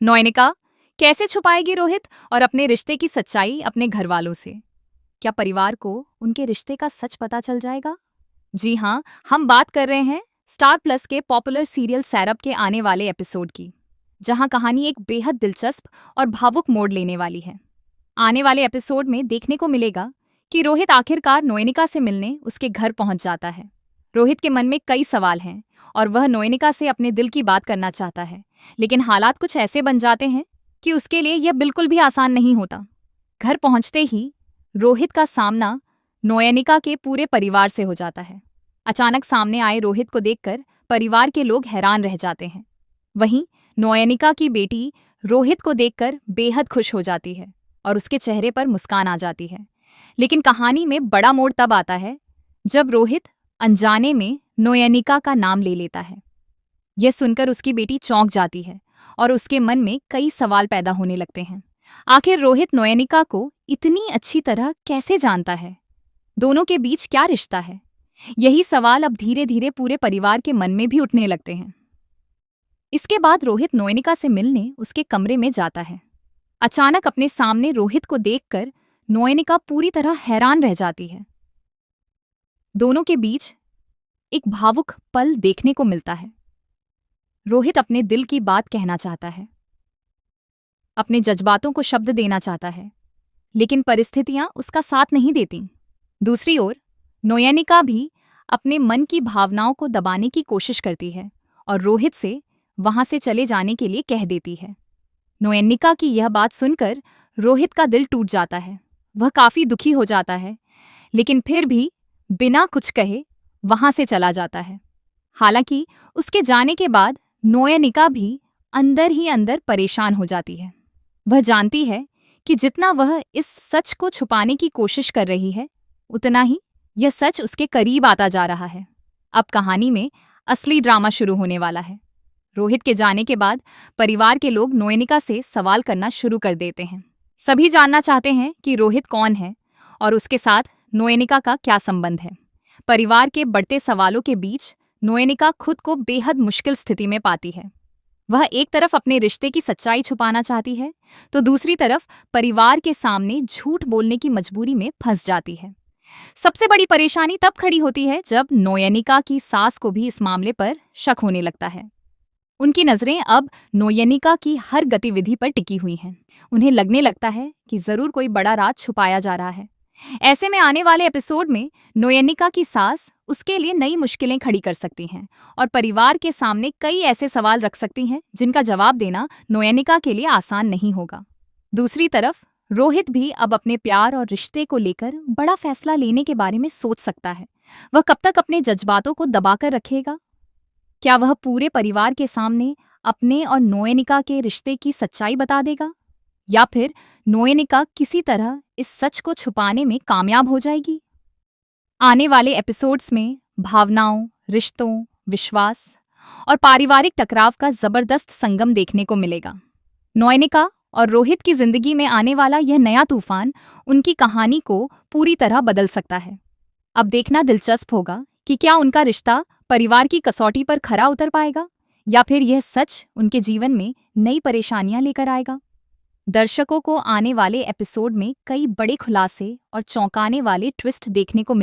नोएनिका कैसे छुपाएगी रोहित और अपने रिश्ते की सच्चाई अपने घर वालों से? क्या परिवार को उनके रिश्ते का सच पता चल जाएगा? जी हाँ, हम बात कर रहे हैं स्टार प्लस के पॉपुलर सीरियल सैरब के आने वाले एपिसोड की, जहां कहानी एक बेहद दिलचस्प और भावुक मोड़ लेने वाली है। आने वाले एपिसोड में देखने को मिलेगा कि रोहित आखिरकार नोएनिका से मिलने उसके घर पहुंच जाता है। रोहित के मन में कई सवाल हैं और वह नोएनिका से अपने दिल की बात करना चाहता है, लेकिन हालात कुछ ऐसे बन जाते हैं कि उसके लिए यह बिल्कुल भी आसान नहीं होता। घर पहुंचते ही रोहित का सामना नोएनिका के पूरे परिवार से हो जाता है। अचानक सामने आए रोहित को देखकर परिवार के लोग हैरान रह जाते हैं। वहीं नोएनिका की बेटी रोहित को देखकर बेहद खुश हो जाती है और उसके चेहरे पर मुस्कान आ जाती है। लेकिन कहानी में बड़ा मोड़ तब आता है जब रोहित अनजाने में नोएनिका का नाम ले लेता है। यह सुनकर उसकी बेटी चौंक जाती है और उसके मन में कई सवाल पैदा होने लगते हैं। आखिर रोहित नोएनिका को इतनी अच्छी तरह कैसे जानता है? दोनों के बीच क्या रिश्ता है? यही सवाल अब धीरे धीरे पूरे परिवार के मन में भी उठने लगते हैं। इसके बाद रोहित नोएनिका से मिलने उसके कमरे में जाता है। अचानक अपने सामने रोहित को देखकर नोएनिका पूरी तरह हैरान रह जाती है। दोनों के बीच एक भावुक पल देखने को मिलता है। रोहित अपने दिल की बात कहना चाहता है, अपने जज्बातों को शब्द देना चाहता है, लेकिन परिस्थितियां उसका साथ नहीं देती। दूसरी ओर नोएनिका भी अपने मन की भावनाओं को दबाने की कोशिश करती है और रोहित से वहां से चले जाने के लिए कह देती है। नोएनिका की यह बात सुनकर रोहित का दिल टूट जाता है। वह काफी दुखी हो जाता है, लेकिन फिर भी बिना कुछ कहे वहां से चला जाता है। हालांकि उसके जाने के बाद नोएनिका भी अंदर ही अंदर परेशान हो जाती है। वह जानती है कि जितना वह इस सच को छुपाने की कोशिश कर रही है, उतना ही यह सच उसके करीब आता जा रहा है। अब कहानी में असली ड्रामा शुरू होने वाला है। रोहित के जाने के बाद परिवार के लोग नोएनिका से सवाल करना शुरू कर देते हैं। सभी जानना चाहते हैं कि रोहित कौन है और उसके साथ नोएनिका का क्या संबंध है। परिवार के बढ़ते सवालों के बीच नोएनिका खुद को बेहद मुश्किल स्थिति में पाती है। वह एक तरफ अपने रिश्ते की सच्चाई छुपाना चाहती है, तो दूसरी तरफ परिवार के सामने झूठ बोलने की मजबूरी में फंस जाती है। सबसे बड़ी परेशानी तब खड़ी होती है जब नोएनिका की सास को भी इस मामले पर शक होने लगता है। उनकी नजरें अब नोएनिका की हर गतिविधि पर टिकी हुई हैं। उन्हें लगने लगता है कि जरूर कोई बड़ा राज छुपाया जा रहा है। ऐसे में आने वाले एपिसोड में नोएनिका की सास उसके लिए नई मुश्किलें खड़ी कर सकती हैं और परिवार के सामने कई ऐसे सवाल रख सकती हैं जिनका जवाब देना नोएनिका के लिए आसान नहीं होगा। दूसरी तरफ रोहित भी अब अपने प्यार और रिश्ते को लेकर बड़ा फैसला लेने के बारे में सोच सकता है। वह कब तक अपने जज्बातों को दबाकर रखेगा? क्या वह पूरे परिवार के सामने अपने और नोएनिका के रिश्ते की सच्चाई बता देगा, या फिर नोएनिका किसी तरह इस सच को छुपाने में कामयाब हो जाएगी? आने वाले एपिसोड्स में भावनाओं, रिश्तों, विश्वास और पारिवारिक टकराव का जबरदस्त संगम देखने को मिलेगा। नोएनिका और रोहित की जिंदगी में आने वाला यह नया तूफान उनकी कहानी को पूरी तरह बदल सकता है। अब देखना दिलचस्प होगा कि क्या उनका रिश्ता परिवार की कसौटी पर खरा उतर पाएगा, या फिर यह सच उनके जीवन में नई परेशानियां लेकर आएगा। दर्शकों को आने वाले एपिसोड में कई बड़े खुलासे और चौंकाने वाले ट्विस्ट देखने को